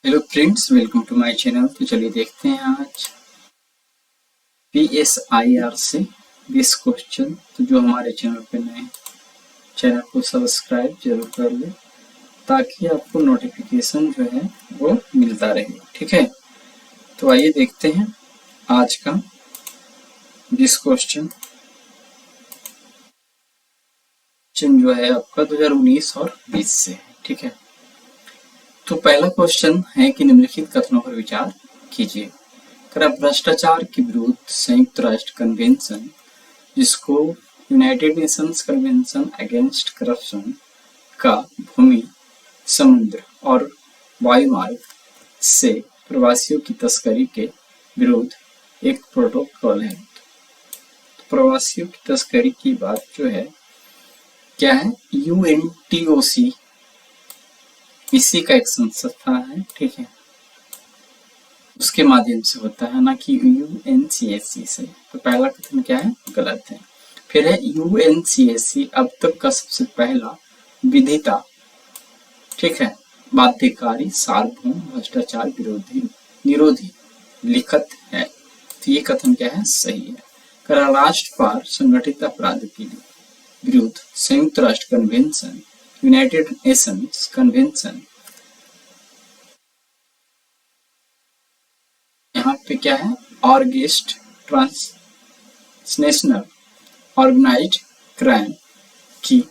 Hello friends, welcome to my channel. तो चलिए देखते हैं आज PSIR से 20 क्वेश्चन। तो जो हमारे चैनल पे नए, चैनल को सब्सक्राइब जरूर कर ले ताकि आपको नोटिफिकेशन जो है वो मिलता रहे। ठीक है, तो आइए देखते हैं आज का 20 क्वेश्चन जो है आपका 2019 और 20 से है। ठीक है, तो पहला क्वेश्चन है कि निम्नलिखित कथनों पर विचार कीजिए। भ्रष्टाचार के विरुद्ध संयुक्त राष्ट्र कन्वेंशन, जिसको United Nations convention against corruption का भूमि, समुद्र और वायुमार्ग से प्रवासियों की तस्करी के विरुद्ध एक प्रोटोकॉल है। तो प्रवासियों की तस्करी की बात जो है क्या है, UNTOC इसी का एक संस्था है। ठीक है, उसके माध्यम से होता है, ना कि UNCSC से। तो पहला कथन क्या है, गलत है। फिर है UNCSC अब तक का सबसे पहला विधिता, ठीक है, बाध्यकारी सार्वभौम भ्रष्टाचार निरोधी लिखत है। तो ये कथन क्या है, सही है। राष्ट्र पार संगठित अपराध के विरुद्ध संयुक्त राष्ट्र कन्वेंशन, यूनाइटेड नेशंस कन्वेंशन, यहाँ पे क्या है, ऑर्गेस्ट ट्रांसनेशनल ऑर्गेनाइज्ड क्राइम की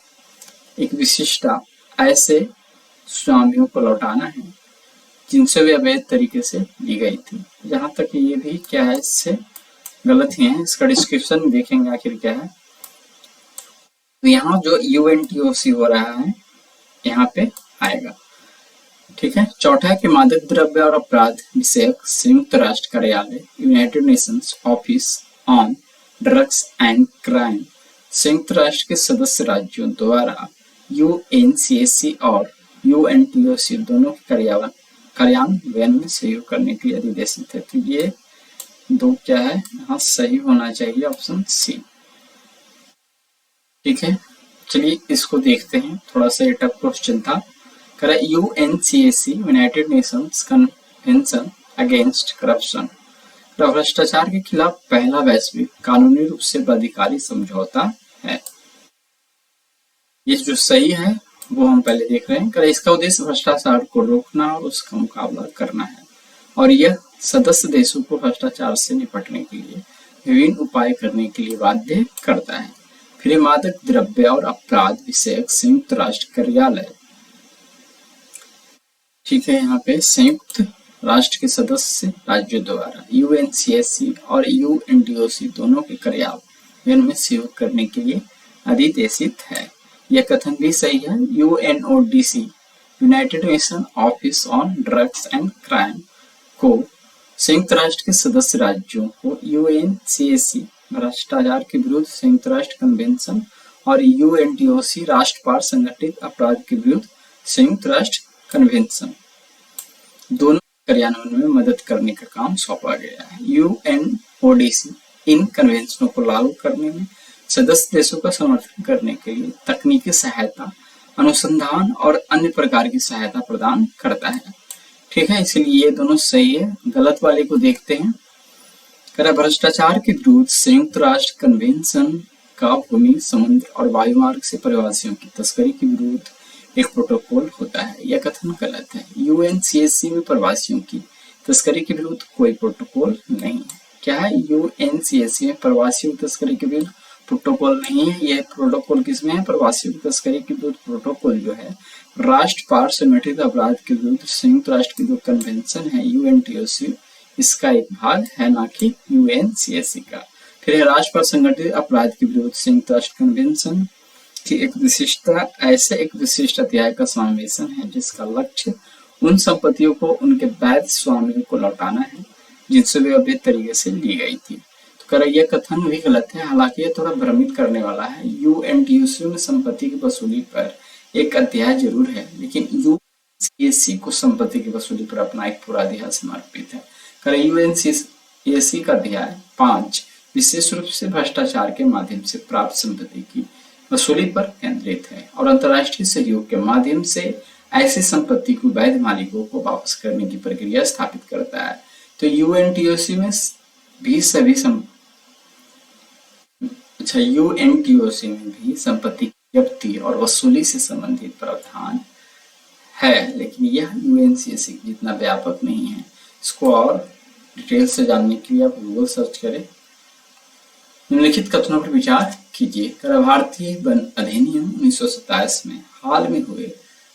एक विशिष्टता ऐसे स्वामियों को लौटाना है जिनसे वे अवैध तरीके से ली गई थी। जहां तक ये भी क्या है, इससे गलत ही है। इसका डिस्क्रिप्शन में देखेंगे आखिर क्या है। तो यहाँ जो UNTOC हो रहा है यहाँ पे आएगा। ठीक है, चौथा है कि मादक द्रव्य और अपराध विषयक संयुक्त राष्ट्र कार्यालय, United Nations office on drugs and crime, संयुक्त राष्ट्र के सदस्य राज्यों द्वारा UNCSC और UNTOC दोनों के कार्यान्वयन में सहयोग करने के लिए अधिदेशित है। तो ये दो क्या है, यहाँ सही होना चाहिए, ऑप्शन सी। ठीक है, चलिए इसको देखते हैं। थोड़ा सा टफ क्वेश्चन था। UNCSC United Nations convention against corruption, भ्रष्टाचार के खिलाफ पहला वैश्विक कानूनी रूप से बाध्यकारी समझौता है। ये जो सही है वो हम पहले देख रहे हैं। इसका उद्देश्य भ्रष्टाचार को रोकना और उसका मुकाबला करना है, और यह सदस्य देशों को भ्रष्टाचार से निपटने के लिए विभिन्न उपाय करने के लिए बाध्य करता है। फिर मादक द्रव्य और अपराध विषयक संयुक्त राष्ट्र कार्यालय, ठीक है, यहाँ पे संयुक्त राष्ट्र के सदस्य राज्यों द्वारा UNCSC और UNTOC दोनों के कार्यान्वयन में सहयोग करने के लिए अधिदेशित है। यह कथन भी सही है। UNODC United nation office on drugs and crime को संयुक्त राष्ट्र के सदस्य राज्यों को UNCSC भ्रष्टाचार के विरुद्ध संयुक्त राष्ट्र कन्वेंशन और UNTOC राष्ट्र पार संगठित अपराध के विरुद्ध संयुक्त राष्ट्र कन्वेंशन दोनों कार्यान्वयन में मदद करने का काम सौंपा गया है। UNODC इन कन्वेंशनों को लागू करने में सदस्य देशों का समर्थन करने के लिए तकनीकी सहायता, अनुसंधान और अन्य प्रकार की सहायता प्रदान करता है। ठीक है, इसलिए ये दोनों सही है। गलत वाले को देखते हैं। भ्रष्टाचार के विरुद्ध संयुक्त राष्ट्र कन्वेंशन का भूमि, समुद्र और वायुमार्ग से प्रवासियों की तस्करी के विरुद्ध एक प्रोटोकॉल होता है। यह कथन गलत है। UNCSC में प्रवासियों की तस्करी के विरुद्ध कोई प्रोटोकॉल नहीं है। क्या है, UNCSC में प्रवासियों की तस्करी के विरुद्ध प्रोटोकॉल नहीं है। यह प्रोटोकॉल किसमें है, प्रवासियों की तस्करी के विरुद्ध प्रोटोकॉल जो है राष्ट्र पार संगठित अपराध के विरुद्ध संयुक्त राष्ट्र की जो कन्वेंशन है UNTOC, इसका एक भाग है, ना कि UNCSC का। फिर राष्ट्र पार संगठित अपराध के विरुद्ध संयुक्त राष्ट्र कन्वेंशन की एक विशिष्टता ऐसे एक विशिष्ट अध्याय का समावेशन है जिसका लक्ष्य उन संपत्तियों को उनके वैध स्वामियों को लौटाना है जिनसे वे अवैध तरीके से ली गई थी। तो यह कथन भी गलत है, हालांकि यह थोड़ा भ्रमित करने वाला है। UNTOC में संपत्ति की वसूली पर एक अध्याय जरूर है, लेकिन UNCSC को संपत्ति की वसूली पर अपना एक पूरा अध्याय समर्पित है। UNCSC का अध्याय 5 विशेष रूप से भ्रष्टाचार के माध्यम से प्राप्त संपत्ति की वसूली पर केंद्रित है और अंतर्राष्ट्रीय सहयोग के माध्यम से ऐसी संपत्ति को वैध मालिकों को वापस करने की प्रक्रिया स्थापित करता है। तो यूएनटीओसी में भी यूएनटीओसी में भी संपत्ति की जब्ती और वसूली से संबंधित प्रावधान है, लेकिन यह यूएनसीएसी जितना व्यापक नहीं है। इसको और डिटेल से जानने के लिए आप गूगल सर्च करें। निम्नलिखित कथनों पर विचार कीजिए। कर भारतीय वन अधिनियम 1927 में हाल में हुए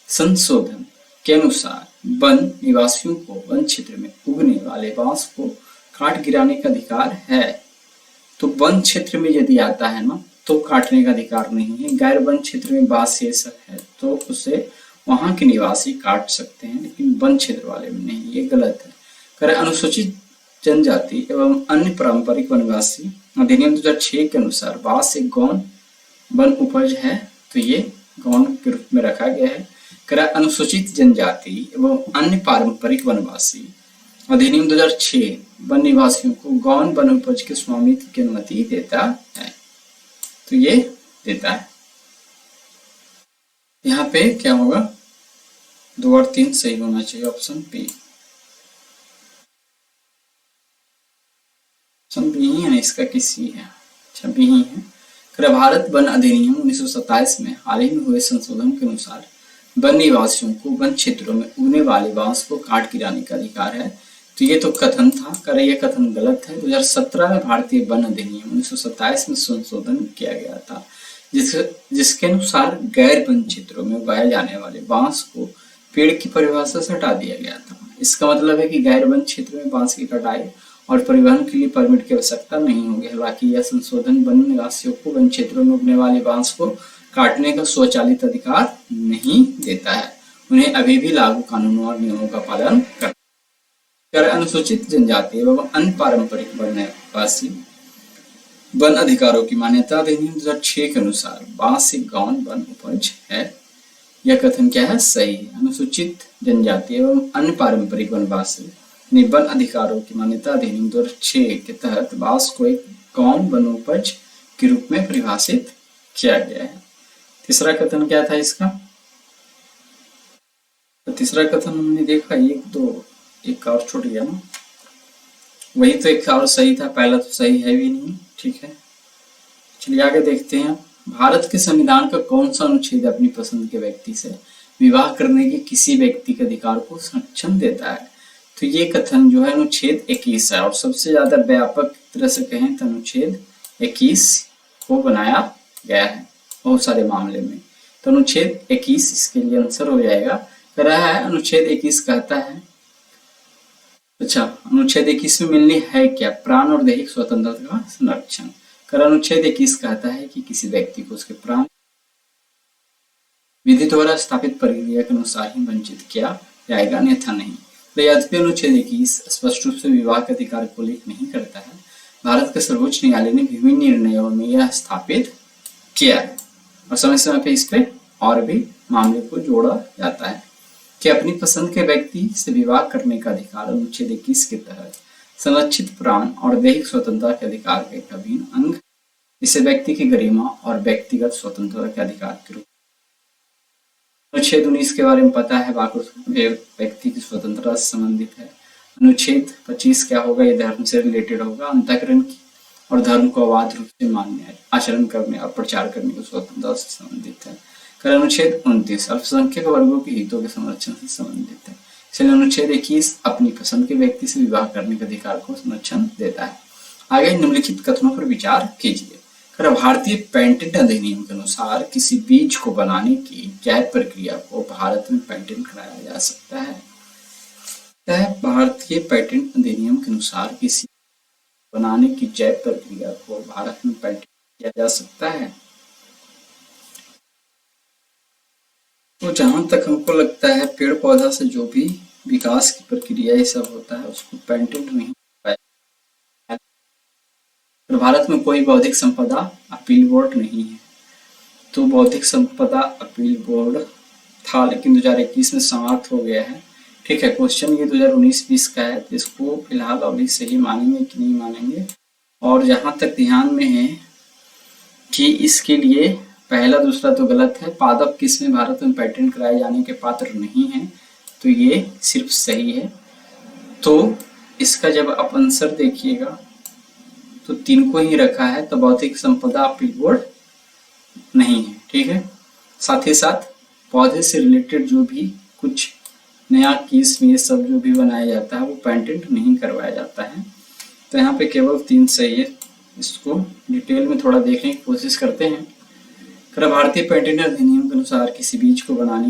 संशोधन के अनुसार वन निवासियों को वन क्षेत्र में उगने वाले बांस को काट गिराने का अधिकार है। तो वन क्षेत्र में यदि आता है ना तो काटने का अधिकार नहीं है। गैर वन क्षेत्र में बांस शेष है तो उसे वहां के निवासी काट सकते हैं, लेकिन वन क्षेत्र वाले में नहीं, ये गलत है। कर अनुसूचित जनजाति एवं अन्य पारंपरिक वनवासी अधिनियम 2006 के अनुसार बांस एक गौण वन उपज है, तो ये गौण के रूप में रखा गया है। कर अनुसूचित जनजाति एवं अन्य पारंपरिक वनवासी अधिनियम 2006 वन निवासियों को गौण वन उपज के स्वामित्व की अनुमति देता है, तो ये देता है। यहाँ पे क्या होगा, 2 और 3 सही होना चाहिए, ऑप्शन बी। ऑप्शन बी ही है ना, इसका किसी है, अच्छा बी ही है। कर भारत वन अधिनियम 1927 में हाल ही में हुए संशोधन के अनुसार वन निवासियों को वन क्षेत्रों में उगने वाले बांस को काट गिराने का अधिकार है, तो ये तो कथन था। कर यह कथन गलत है। 2017 में भारतीय वन अधिनियम 1927 में संशोधन किया गया था, जिसके अनुसार गैर वन क्षेत्रों में उगाए जाने वाले बांस को पेड़ की परिभाषा से हटा दिया गया था। इसका मतलब है कि गैर वन क्षेत्र में बांस की कटाई और परिवहन के लिए परमिट की आवश्यकता नहीं होगी। हालांकि यह संशोधन वन निवासियों को वन क्षेत्रों में उगने वाले बांस को काटने का स्वचालित अधिकार नहीं देता है, उन्हें अभी भी लागू कानूनों और नियमों का पालन करना। कर अनुसूचित जनजाति एवं अन्य पारंपरिक वनवासी वन अधिकारों की मान्यता अधिनियम 2006 के अनुसार बांस एक गौण वन उपज है। यह कथन क्या है, सही है। अनुसूचित जनजाति एवं अन्य पारंपरिक वनवासी वन अधिकारों की मान्यता अधिनियम 2006 के तहत बांस को एक गौण वन उपज के रूप में परिभाषित किया गया है। तीसरा कथन क्या था इसका, तो तीसरा कथन हमने देखा 1 2 एक और छूट गया ना, वही तो एक और सही था, पहला तो सही है भी नहीं। ठीक है, चलिए आगे देखते हैं। भारत के संविधान का कौन सा अनुच्छेद अपनी पसंद के व्यक्ति से विवाह करने के किसी व्यक्ति के अधिकार को संरक्षण देता है? तो ये कथन जो है अनुच्छेद 21 है, और सबसे ज्यादा व्यापक तरह से कहें तो अनुच्छेद 21 को बनाया गया है बहुत सारे मामले में। तो अनुच्छेद 21 इसके लिए आंसर हो जाएगा। कह रहा है अनुच्छेद 21 कहता है, अच्छा अनुच्छेद 21 में मिलनी है क्या, प्राण और दैहिक स्वतंत्रता का संरक्षण। कर अनुच्छेद 21 कहता है कि किसी व्यक्ति को उसके प्राण विधि द्वारा स्थापित प्रक्रिया के अनुसार ही वंचित किया जाएगा, अन्यथा नहीं। तो यद्यपि अनुच्छेद 21 स्पष्ट रूप से विवाह के अधिकार को उल्लेख नहीं करता है, भारत के सर्वोच्च न्यायालय ने विभिन्न निर्णयों में यह स्थापित किया है, और समय समय पे इस पे और भी मामले को जोड़ा जाता है कि अपनी पसंद के व्यक्ति से विवाह करने का अधिकार अनुच्छेद 21 के तहत संरक्षित प्राण और दैहिक स्वतंत्रता के अधिकार का एक अभिन्न अंग, इसे व्यक्ति की गरिमा और व्यक्तिगत स्वतंत्रता के अधिकार के रूप। अनुच्छेद 19 के बारे में पता है, व्यक्ति की स्वतंत्रता से संबंधित है। अनुच्छेद 25 क्या होगा, ये धर्म से रिलेटेड होगा, अंतःकरण की और धर्म को अबाध रूप से मानने, आचरण करने और प्रचार करने की स्वतंत्रता से संबंधित है। कर अनुच्छेद 29 अल्पसंख्यक वर्गों के हितों के संरक्षण से संबंधित है। इसलिए अनुच्छेद 21 अपनी पसंद के व्यक्ति से विवाह करने के अधिकार को संरक्षण देता है। आगे निम्नलिखित कथनों पर विचार कीजिए। कर भारतीय पेटेंट अधिनियम के अनुसार किसी बीज को बनाने की जैव प्रक्रिया को भारत में पेटेंट कराया जा सकता है? भारतीय पेटेंट अधिनियम के अनुसार किसी बनाने की जैव प्रक्रिया को भारत में पेटेंट किया जा सकता है? तो जहां तक हमको लगता है पेड़ पौधा से जो भी विकास की प्रक्रिया ये सब होता है उसको पेटेंट नहीं पाया। तो भारत में कोई बौद्धिक संपदा अपील बोर्ड नहीं है। तो बौद्धिक संपदा अपील बोर्ड था, लेकिन 2021 में समाप्त हो गया है। ठीक है, क्वेश्चन ये 2019-20 का है, तो इसको फिलहाल अभी सही मानेंगे कि नहीं मानेंगे। और जहां तक ध्यान में है कि इसके लिए पहला दूसरा तो गलत है। पादप किस्में भारत में पेटेंट कराए जाने के पात्र नहीं है, तो ये सिर्फ सही है। तो इसका जब आप आंसर देखिएगा तो 3 को ही रखा है, तो बौद्धिक संपदा अपील बोर्ड नहीं है। ठीक है, साथ ही साथ पौधे से रिलेटेड जो भी कुछ नया किस्म ये सब जो भी बनाया जाता है वो पेटेंट नहीं करवाया जाता है। तो यहाँ पे केवल 3 सही है। इसको डिटेल में थोड़ा देखने की कोशिश करते हैं। भारतीय पेटेंट अधिनियम के अनुसार किसी बीज को बनाने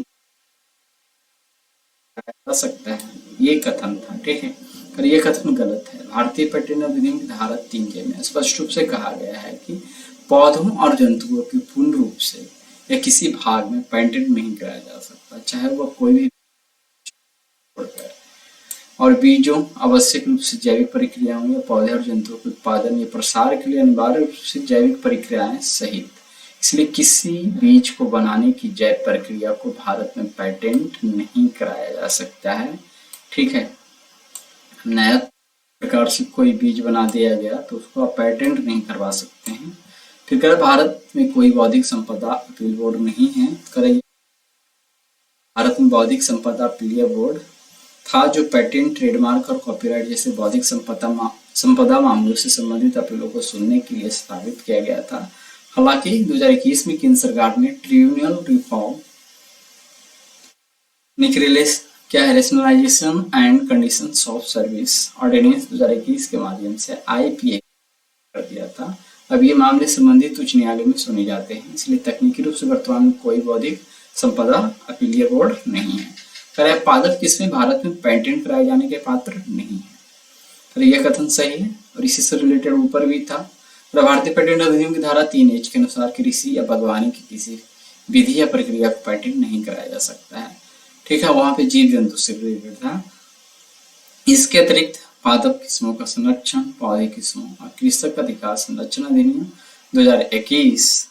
जा सकता है, ये कथन था। ठीक है, पर ये कथन गलत है। भारतीय पेटेंट अधिनियम की धारा 3 में स्पष्ट रूप से कहा गया है कि पौधों और जंतुओं की पूर्ण रूप से या किसी भाग में पेटेंट नहीं कराया जा सकता, चाहे वह कोई भी और बीजों आवश्यक रूप से जैविक प्रक्रियाओं या पौधे और जंतुओं के उत्पादन या प्रसार के लिए अनिवार्य रूप से जैविक प्रक्रियाएं सहित, इसलिए किसी बीज को बनाने की जैव प्रक्रिया को भारत में पेटेंट नहीं कराया जा सकता है। ठीक है, नया प्रकार से कोई बीज बना दिया गया तो उसको आप पेटेंट नहीं करवा सकते हैं। फिर भारत में कोई बौद्धिक संपदा अपील बोर्ड नहीं है। भारत में बौद्धिक संपदा अपील बोर्ड था जो पेटेंट, ट्रेडमार्क और कॉपीराइट जैसे बौद्धिक संपदा मामलों से संबंधित अपीलों को सुनने के लिए स्थापित किया गया था। हालांकि 2021 में केंद्र सरकार ने tribunal reform rationalisation and conditions of service ordinance 2021 के माध्यम से IPA कर दिया था। अब ये मामले संबंधित उच्च न्यायालय में सुने जाते हैं, इसलिए तकनीकी रूप से वर्तमान में कोई बौद्धिक संपदा अपीलीय बोर्ड नहीं है। पादप किस्में भारत में पेटेंट कराए जाने के पात्र नहीं है, तो यह कथन सही है। और इसी से रिलेटेड ऊपर भी था, भारतीय पेटेंट अधिनियम की धारा 3H के अनुसार कृषि या बागवानी की किसी विधि या प्रक्रिया को पेटेंट नहीं कराया जा सकता है। ठीक है, वहां पे जीव जंतु से रिलेटेड था। इसके अतिरिक्त पादप किस्मों का संरक्षण पौधे किस्मों और कृषक अधिकार संरक्षण अधिनियम 2021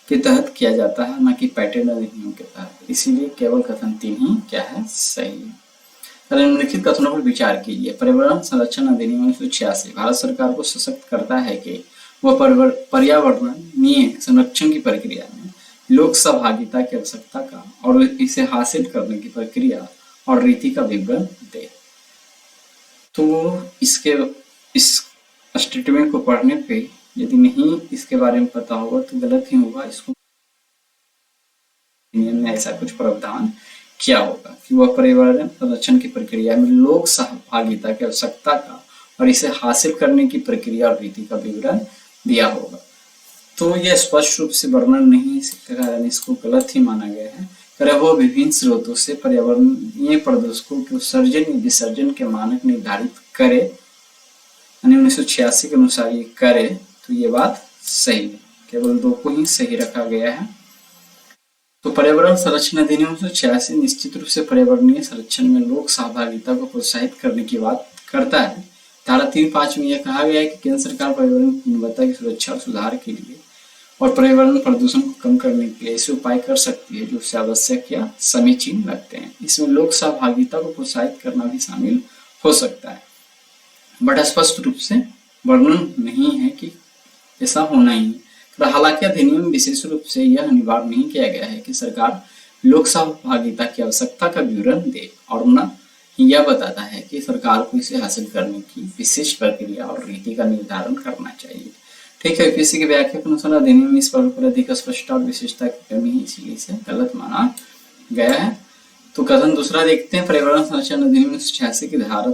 के तहत किया जाता है, न कि पेटेंट अधिनियम के तहत। इसीलिए केवल कथन 3 ही क्या है, सही है। निम्नलिखित कथनों पर विचार कीजिए। पर्यावरण संरक्षण अधिनियम 1986 भारत सरकार को सशक्त करता है कि वह पर्यावरणीय संरक्षण की प्रक्रिया में लोक सहभागिता की आवश्यकता का और इसे हासिल करने की प्रक्रिया और रीति का विवरण दे। तो इस स्टेटमेंट को पढ़ने पे यदि नहीं इसके बारे में पता होगा तो गलत ही होगा। इसको नियम में ऐसा कुछ प्रावधान क्या होगा कि वह पर्यावरण संरक्षण की प्रक्रिया में लोक सहभागिता की आवश्यकता का और इसे हासिल करने की प्रक्रिया और रीति का विवरण दिया होगा। तो यह स्पष्ट रूप से वर्णन नहीं है, कारण इसको गलत ही माना गया है। वह विभिन्न स्रोतों से पर्यावरणीय प्रदूषकों के उत्सर्जन या विसर्जन के मानक निर्धारित करे, 1986 के अनुसार ये करे, तो ये बात सही है। केवल 2 को ही सही रखा गया है। तो पर्यावरण संरक्षण अधिनियम 1986 निश्चित रूप से पर्यावरणीय संरक्षण में लोक सहभागिता को प्रोत्साहित करने की बात करता है। धारा 3.5 में यह कहा गया है कि केंद्र सरकार पर्यावरण की गुणवत्ता की सुरक्षा और सुधार के लिए और पर्यावरण प्रदूषण को कम करने के लिए ऐसे उपाय कर सकती है जो उससे आवश्यक या समीचीन लगते हैं। इसमें लोक सहभागिता को प्रोत्साहित करना भी शामिल हो सकता है, बट स्पष्ट रूप से वर्णन नहीं है कि ऐसा होना ही है। हालांकि अधिनियम में विशेष रूप से यह अनिवार्य नहीं किया गया है कि सरकार लोक सहभागिता की आवश्यकता का विवरण दे, और न यह बताता है कि सरकार को इसे हासिल करने की विशिष्ट प्रक्रिया और रीति का निर्धारण करना चाहिए। ठीक है, यूपीएससी की व्याख्या के अनुसार अधिनियम में इस पर अधिक स्पष्टता और विशेषता की कमी है, इसलिए इसे गलत माना गया है। तो कथन दूसरा देखते हैं। पर्यावरण संरक्षण अधिनियम 1986 की धारा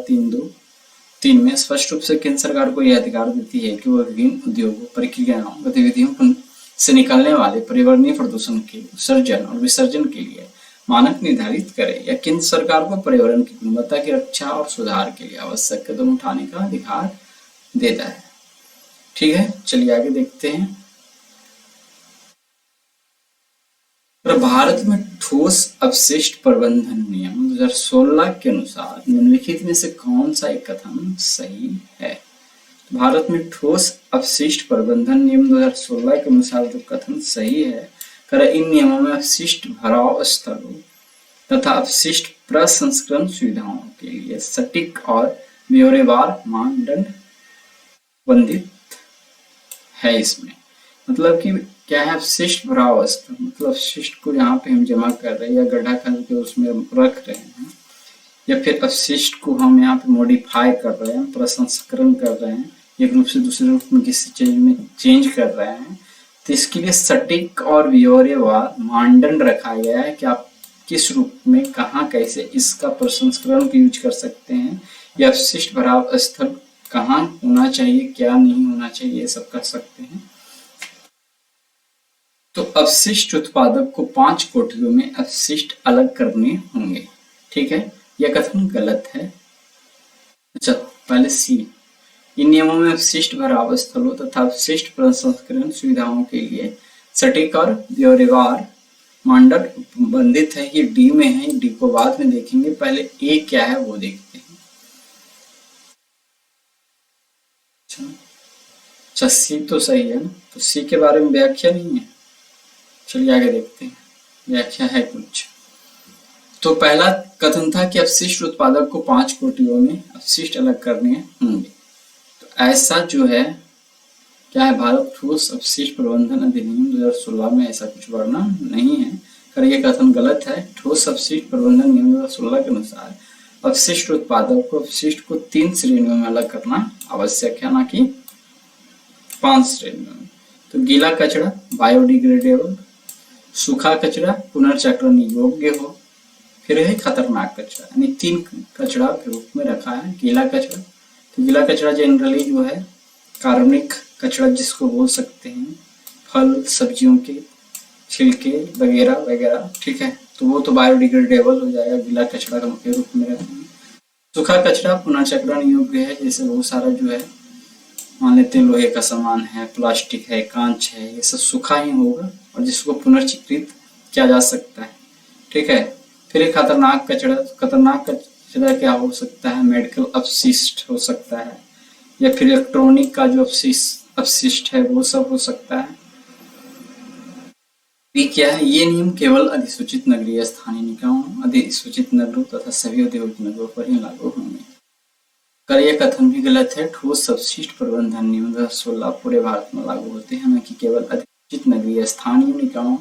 3 में स्पष्ट रूप से केंद्र सरकार को यह अधिकार देती है कि वह विभिन्न उद्योगों, प्रक्रियाओं, गतिविधियों से निकलने वाले पर्यावरणीय प्रदूषण के उत्सर्जन और विसर्जन के लिए मानक निर्धारित करे, या केंद्र सरकार को पर्यावरण की गुणवत्ता की रक्षा और सुधार के लिए आवश्यक कदम उठाने का अधिकार देता है। ठीक है, चलिए आगे देखते हैं। भारत में ठोस अपशिष्ट प्रबंधन नियम 2016 के अनुसार निम्नलिखित में से कौन सा एक कथन सही है? भारत में ठोस अपशिष्ट प्रबंधन नियम 2016 के अनुसार जो कथन सही है, इन नियमों में अपशिष्ट भराव स्थलों तथा अपशिष्ट प्रसंस्करण सुविधाओं के लिए सटीक और ब्यौरेवार मानदंड बंधित है। इसमें मतलब कि क्या है, अपशिष्ट भरावस्था, मतलब अपशिष्ट को यहाँ पे हम जमा कर रहे हैं या गड्ढा करके उसमें रख रहे हैं, या फिर अपशिष्ट को हम यहाँ पे मॉडिफाई कर रहे हैं, प्रसंस्करण कर रहे हैं, एक रूप से दूसरे रूप में किसी चीज में चेंज कर रहे हैं, तो इसके लिए सटीक और ब्यौरेवार मानदंड रखा गया है कि आप किस रूप में कहाँ कैसे इसका प्रसंस्करण यूज कर सकते हैं, या अपशिष्ट भराव स्थल कहाँ होना चाहिए, क्या नहीं होना चाहिए, ये सब कर सकते हैं। तो अपशिष्ट उत्पादक को 5 कोठरियों में अपशिष्ट अलग करने होंगे। ठीक है, यह कथन गलत है। अच्छा, पहले सी, इन नियमों में अपशिष्ट भराव स्थलों तथा अपशिष्ट प्रसंस्करण सुविधाओं के लिए सटीक और ब्यौरेवार मानदंड संबंधित है। ये डी में है, डी को बाद में देखेंगे, पहले ए क्या है वो देखते हैं। अच्छा, सी तो सही है ना, तो सी के बारे में व्याख्या नहीं है। चलिए आगे देखते हैं, व्याख्या है कुछ। तो पहला कथन था कि अपशिष्ट उत्पादक को 5 कोठरियों में अपशिष्ट अलग करने होंगे। तो ऐसा जो है क्या है, भारत ठोस अपशिष्ट प्रबंधन अधिनियम 2016 में ऐसा कुछ वर्णन नहीं है, पर यह कथन गलत है। ठोस अपशिष्ट प्रबंधन नियम 2016 के अनुसार अपशिष्ट उत्पादक को अपशिष्ट को 3 श्रेणियों में अलग करना आवश्यक है, ना कि 5 श्रेणियों में। तो गीला कचरा बायोडिग्रेडेबल, सूखा कचरा पुनर्चक्रण योग्य हो, फिर है खतरनाक कचरा, यानी 3 कचरा के रूप में रखा है। गीला कचरा, तो गीला कचरा जनरली जो है कार्बनिक कचरा जिसको बोल सकते हैं, फल सब्जियों के छिलके वगैरह वगैरह, ठीक है, तो वो तो बायोडिग्रेडेबल हो जाएगा, गीला कचरा के रूप में रखते हैं। सूखा कचरा पुनर्चक्रण योग्य है, जैसे बहुत सारा जो है, मान लेते हैं लोहे का सामान है, प्लास्टिक है, कांच है, ये सब सूखा ही होगा और जिसको पुनर्चक्रित किया जा सकता है। ठीक है, फिर खतरनाक कचरा, खतरनाक कचरा क्या हो सकता है, मेडिकल अपशिष्ट हो सकता है, या फिर इलेक्ट्रॉनिक का जो अपशिष्ट है वो सब हो सकता है। ये क्या है, ये नियम केवल अधिसूचित नगरीय स्थानीय निकायों, अधिसूचित नगरों तथा सभी औद्योगिक नगरों पर ही लागू होंगे। कर यह कथन भी गलत है। ठोस अपशिष्ट प्रबंधन नियम 2016 पूरे भारत में लागू होते हैं, न कि केवल अधिसूचित नगरीय स्थानीय निकायों,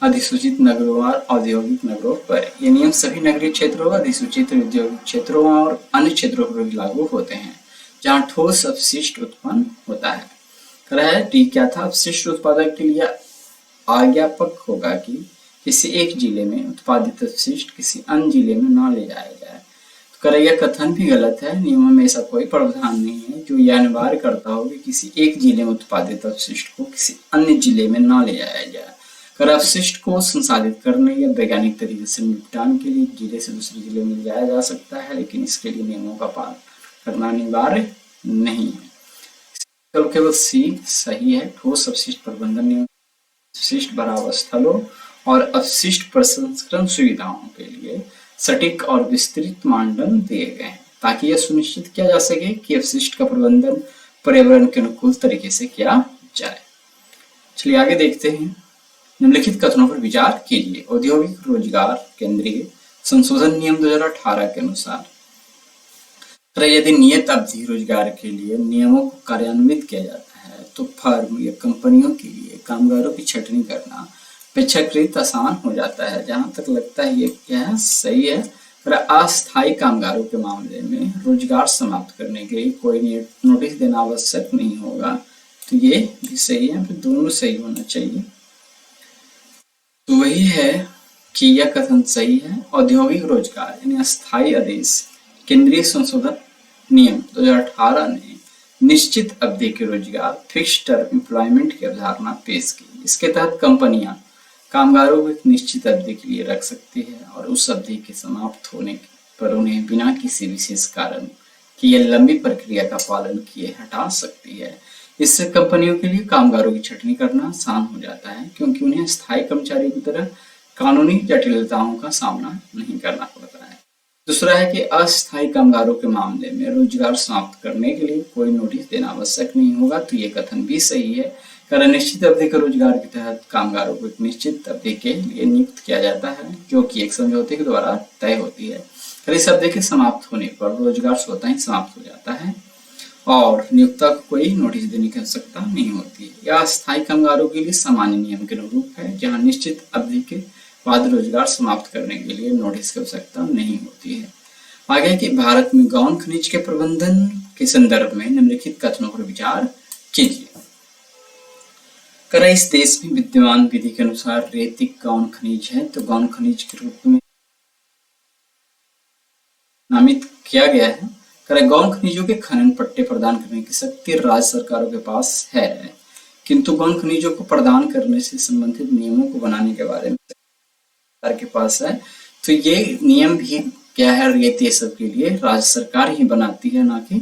अधिसूचित नगरों और औद्योगिक नगरों पर। ये नियम सभी नगरीय क्षेत्रों, अधिसूचित औद्योगिक क्षेत्रों और अन्य क्षेत्रों पर भी लागू होते हैं जहां ठोस अपशिष्ट उत्पन्न होता है। कह रहा है टी क्या था, अपशिष्ट उत्पादक के लिए आज्ञापक होगा कि किसी एक जिले में उत्पादित अपशिष्ट किसी अन्य जिले में न ले जाया जाए। तो यह कथन भी गलत है। नियमों में ऐसा कोई प्रावधान नहीं है जो यह अनिवार्य करता हो कि किसी एक जिले में उत्पादित अपशिष्ट को किसी अन्य जिले में न ले जाया जाए। कर अपशिष्ट को संसाधित करने या वैज्ञानिक तरीके से निपटान के लिए जिले से दूसरे जिले में ले जाया जा सकता है, लेकिन इसके लिए नियमों का पालन करना अनिवार्य नहीं है। तो केवल सी सही है। ठोस अपशिष्ट प्रबंधन नियम अपशिष्ट भराव स्थलों और अपशिष्ट प्रसंस्करण सुविधाओं के लिए सटीक और विस्तृत मानदंड दिए गए हैं ताकि यह सुनिश्चित किया जा सके कि अपशिष्ट का प्रबंधन पर्यावरण के अनुकूल तरीके से किया जाए। चलिए आगे देखते हैं। निम्नलिखित कथनों पर विचार कीजिए। औद्योगिक रोजगार केंद्रीय संशोधन नियम 2018 के अनुसार यदि नियत अवधि रोजगार के लिए नियमों को कार्यान्वित किया जाता है तो फर्म या कंपनियों के लिए कामगारों की छंटनी करना अपेक्षाकृत आसान हो जाता है। जहां तक लगता है ये क्या है, सही है। अस्थायी कामगारों के मामले में रोजगार समाप्त करने के लिए कोई नोटिस देना आवश्यक नहीं होगा, तो ये भी सही है। फिर दोनों सही होना चाहिए, तो वही है कि यह कथन सही है। औद्योगिक रोजगार यानी अस्थायी आदेश केंद्रीय संशोधन नियम 2018 ने निश्चित अवधि के रोजगार फिक्स्ड टर्म एम्प्लॉयमेंट की अवधारणा पेश की। इसके तहत कंपनियां कामगारों को एक निश्चित अवधि के लिए रख सकती है और उस अवधि के समाप्त होने पर उन्हें बिना किसी विशेष कारण कि यह लंबी प्रक्रिया का पालन किए हटा सकती है। इससे कंपनियों के लिए कामगारों की छंटनी करना आसान हो जाता है, क्योंकि उन्हें स्थायी कर्मचारी की तरह कानूनी जटिलताओं का सामना नहीं करना पड़ता है। दूसरा है कि अस्थायी कामगारों के मामले में रोजगार समाप्त करने के लिए कोई नोटिस देना आवश्यक नहीं होगा, तो ये कथन भी सही है। कारण निश्चित अवधि के रोजगार के तहत कामगारों को एक निश्चित अवधि के लिए नियुक्त किया जाता है, जो कि एक समझौते के द्वारा तय होती है। इस अवधि के समाप्त होने पर रोजगार स्वतः ही समाप्त हो जाता है। और नियोक्ता को कोई नोटिस देने की आवश्यकता नहीं होती है। यह अस्थायी कामगारों के लिए सामान्य नियम के अनुरूप है, जहां निश्चित अवधि के बाद रोजगार समाप्त करने के लिए नोटिस की आवश्यकता नहीं होती है। आगे कि भारत में गौण खनिज के प्रबंधन के संदर्भ में निम्नलिखित कथनों पर विचार कीजिए। इस देश में विद्यमान विधि के अनुसार रेत गौण खनिज है, तो गौण खनिज के रूप में नामित किया गया है। गौण खनिजों के खनन पट्टे प्रदान करने की शक्ति राज्य सरकारों के पास है, किंतु गौण खनिजों को प्रदान करने से संबंधित नियमों को बनाने के बारे में सरकार के पास है। तो ये नियम भी क्या है, रेत सब के लिए राज्य सरकार ही बनाती है, ना कि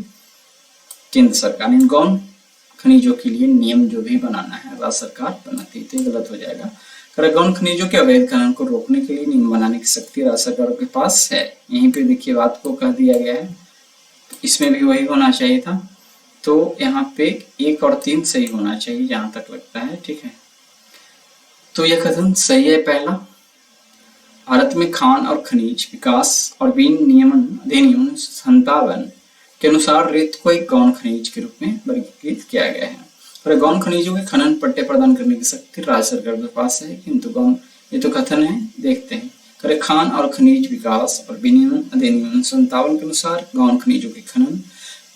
केंद्र सरकार। इन गौण खनिजों के लिए नियम जो भी बनाना है राज्य सरकार बनाती है, तो ये गलत हो जाएगा। गौण खनिजों के अवैध खनन को रोकने के लिए नियम बनाने की शक्ति राज्य सरकारों के पास है। यहीं पे देखिए बात को कह दिया गया है, इसमें भी वही होना चाहिए था। तो यहाँ पे 1 और 3 सही होना चाहिए जहां तक लगता है, ठीक है। तो यह कथन सही है पहला। भारत में खान और खनिज विकास और विनियमन अधिनियम 1957 के अनुसार रेत को एक गौण खनिज के रूप में वर्गीकृत किया गया है। और गौण खनिजों के खनन पट्टे प्रदान करने की शक्ति राज्य सरकार के पास है, किंतु गौण, ये तो कथन है, देखते हैं। खान और खनिज विकास और विनियमन अधिनियम 1957 के अनुसार गौण खनिजों के खनन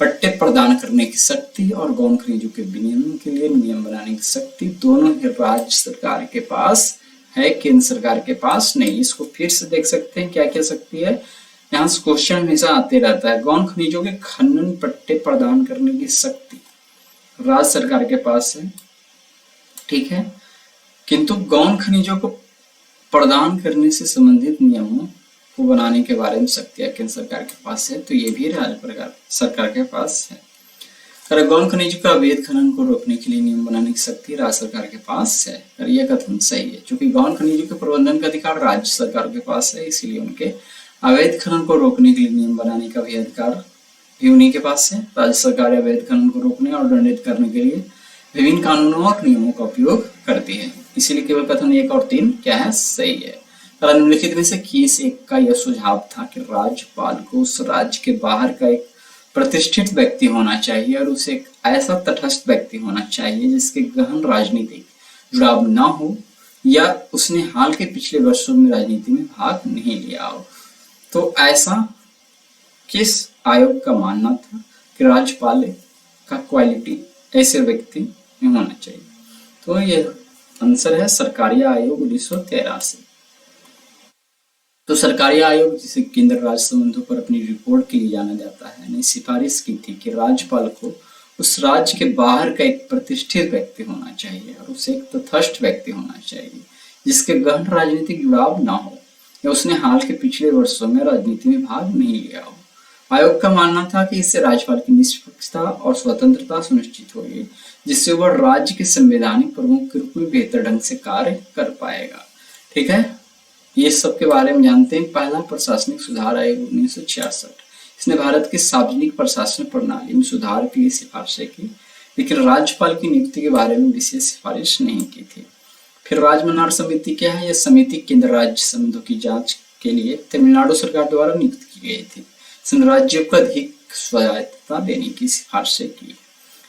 पट्टे प्रदान करने की शक्ति और गौण खनिजों के विनियमन के लिए नियम बनाने की शक्ति दोनों ही राज्य सरकार के पास है, केंद्र सरकार के पास नहीं। इसको फिर से देख सकते हैं, क्या क्या शक्ति है। यहाँ से क्वेश्चन हमेशा आते रहता है। गौण खनिजों के खनन पट्टे प्रदान करने की शक्ति राज्य सरकार के पास है, ठीक है, किंतु गौण खनिजों को प्रदान करने से संबंधित नियमों को बनाने के बारे में शक्तियां केंद्र सरकार के पास है, तो ये भी राज्य सरकार के पास है। गौण खनिजों का अवैध खनन को रोकने के लिए नियम बनाने की शक्ति राज्य सरकार के पास है। और यह कथन सही है, क्योंकि गौण खनिजों के प्रबंधन का अधिकार राज्य सरकार के पास है, इसीलिए उनके अवैध खनन को रोकने के लिए नियम बनाने का भी अधिकार भी उन्हीं के पास है। राज्य सरकार अवैध खनन को रोकने और दंडित करने के लिए विभिन्न कानूनों और नियमों का उपयोग करती है, इसीलिए केवल कथन 1 और 3 क्या है, सही है। निम्नलिखित में से किस एक का यह सुझाव था कि राज्यपाल को उस राज्य के बाहर का एक प्रतिष्ठित व्यक्ति होना चाहिए और उसे एक ऐसा तटस्थ व्यक्ति होना चाहिए जिसके गहन राजनीतिक जुड़ाव न हो या उसने हाल के पिछले वर्षों में राजनीति में भाग नहीं लिया हो। तो ऐसा किस आयोग का मानना था कि राज्यपाल का क्वालिटी ऐसे व्यक्ति में होना चाहिए? तो यह आंसर है सरकारी आयोग 1983। तो सरकारी आयोग, जिसे केंद्र राज्य संबंधों पर अपनी रिपोर्ट के लिए जाना जाता है, ने सिफारिश की थी कि राज्यपाल को उस राज्य के बाहर का एक प्रतिष्ठित व्यक्ति होना चाहिए और उसे एक तटस्थ व्यक्ति होना चाहिए जिसके गहन राजनीतिक जुड़ाव ना हो या उसने हाल के पिछले वर्षों में राजनीति में भाग नहीं लिया हो। आयोग का मानना था कि इससे राज्यपाल की निष्पक्षता और स्वतंत्रता सुनिश्चित होगी, जिससे वह राज्य के संवैधानिक प्रमुख के रूप में बेहतर ढंग से कार्य कर पाएगा। ठीक है, ये सब के बारे में जानते हैं। पहला प्रशासनिक सुधार आयोग 1966, इसने भारत की सार्वजनिक प्रशासन प्रणाली में सुधार के लिए सिफारिशें की, लेकिन राज्यपाल की नियुक्ति के बारे में विशेष सिफारिश नहीं की थी। फिर राजमनार समिति क्या है? यह समिति केंद्र राज्य संबंधों की जांच के लिए तमिलनाडु सरकार द्वारा नियुक्त की गई थी। इसने राज्यों को अधिक स्वायत्तता देने की सिफारिशें की,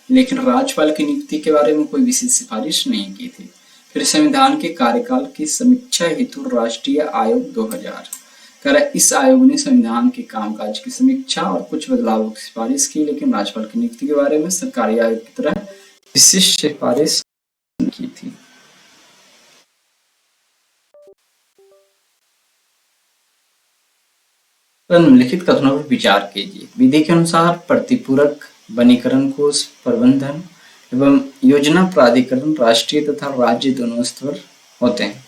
लेकिन राज्यपाल की नियुक्ति के बारे में कोई विशेष सिफारिश नहीं की थी। फिर संविधान के कार्यकाल की समीक्षा हेतु राष्ट्रीय आयोग 2000, इस आयोग ने संविधान के कामकाज की समीक्षा और कुछ बदलावों की सिफारिश की, लेकिन राज्यपाल की नियुक्ति के बारे में सरकारी आयोग की तरह विशिष्ट सिफारिश की थी। निम्नलिखित कथनों पर विचार कीजिए। विधि के अनुसार प्रतिपूरक वनीकरण कोष प्रबंधन एवं योजना प्राधिकरण राष्ट्रीय तथा राज्य दोनों स्तर होते हैं।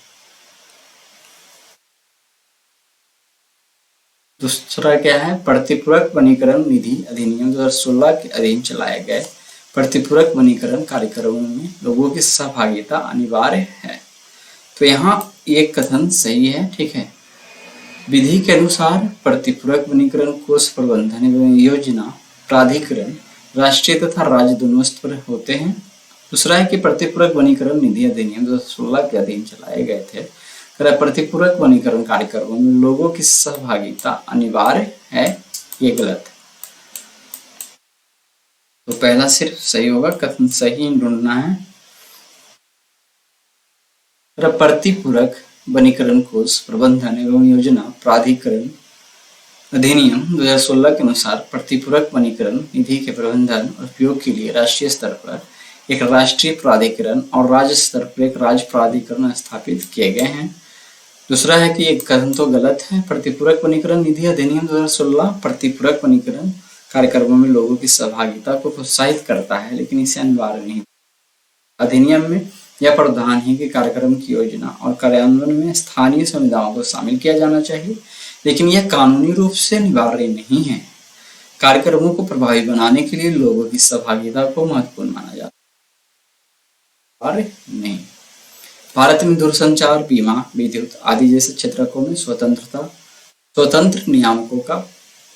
दूसरा क्या है? प्रतिपूरक वनीकरण निधि अधिनियम 2016 के अधीन चलाए गए प्रतिपूरक वनीकरण कार्यक्रमों में लोगों की सहभागिता अनिवार्य है। तो यहाँ एक कथन सही है, ठीक है। विधि के अनुसार प्रतिपूरक वनीकरण कोष प्रबंधन एवं योजना प्राधिकरण राष्ट्रीय तथा राज्य दोनों स्तर होते हैं। दूसरा है कि प्रतिपूरक वनीकरण निधि अधिनियम 2016 के अधीन चलाए गए थे। प्रतिपूरक वनीकरण कार्यक्रमों में लोगों की सहभागिता अनिवार्य है, ये गलत है। तो पहला सिर्फ सही होगा, कथन सही ढूंढना है। प्रतिपूरक वनीकरण कोष प्रबंधन एवं योजना प्राधिकरण अधिनियम 2016 के अनुसार प्रतिपूरक वनीकरण निधि के प्रबंधन और उपयोग के लिए राष्ट्रीय स्तर पर एक राष्ट्रीय प्राधिकरण और राज्य स्तर पर एक राज्य प्राधिकरण स्थापित किए गए हैं। दूसरा है कि एक कथन तो गलत है। प्रतिपूरक वनीकरण निधि अधिनियम 2016 प्रतिपूरक वनीकरण कार्यक्रमों में लोगों की सहभागिता को प्रोत्साहित करता है, लेकिन इसे अनिवार्य नहीं। अधिनियम में यह प्रावधान है कि कार्यक्रम की योजना और कार्यान्वयन में स्थानीय समुदायों को शामिल किया जाना चाहिए, लेकिन यह कानूनी रूप से अनिवार्य नहीं है। कार्यक्रमों को प्रभावी बनाने के लिए लोगों की सहभागिता को महत्वपूर्ण माना जाता है, नहीं। भारत में दूरसंचार, बीमा, विद्युत आदि जैसे क्षेत्रों में स्वतंत्र नियामकों का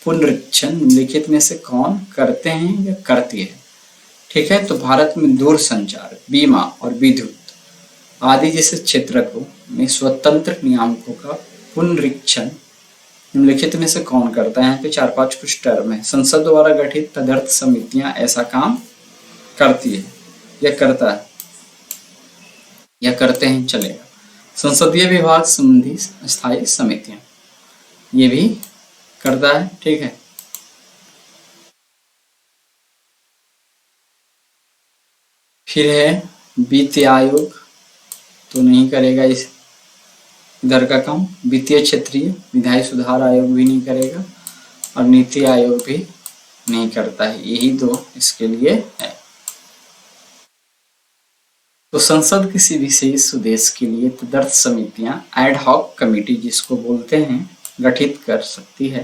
पुनरीक्षण निम्नलिखित में से कौन करते हैं या करती है? ठीक है, तो भारत में दूरसंचार, बीमा और विद्युत आदि जैसे क्षेत्रों में स्वतंत्र नियामकों का पुनरीक्षण निम्नलिखित में से कौन करता है? यहाँ पे 4-5 कुछ टर्म है। संसद द्वारा गठित तदर्थ समितियां ऐसा काम करती है या करता है या करते हैं, चलेगा। संसदीय विभाग संबंधी स्थायी समितियां ये भी करता है, ठीक है। फिर है वित्तीय आयोग, तो नहीं करेगा इस इधर का काम। वित्तीय क्षेत्रीय विधायी सुधार आयोग भी नहीं करेगा और नीति आयोग भी नहीं करता है। यही दो इसके लिए है। तो संसद किसी विशेष उद्देश्य के लिए तदर्थ समितियां एड हॉक कमेटी जिसको बोलते हैं गठित कर सकती है।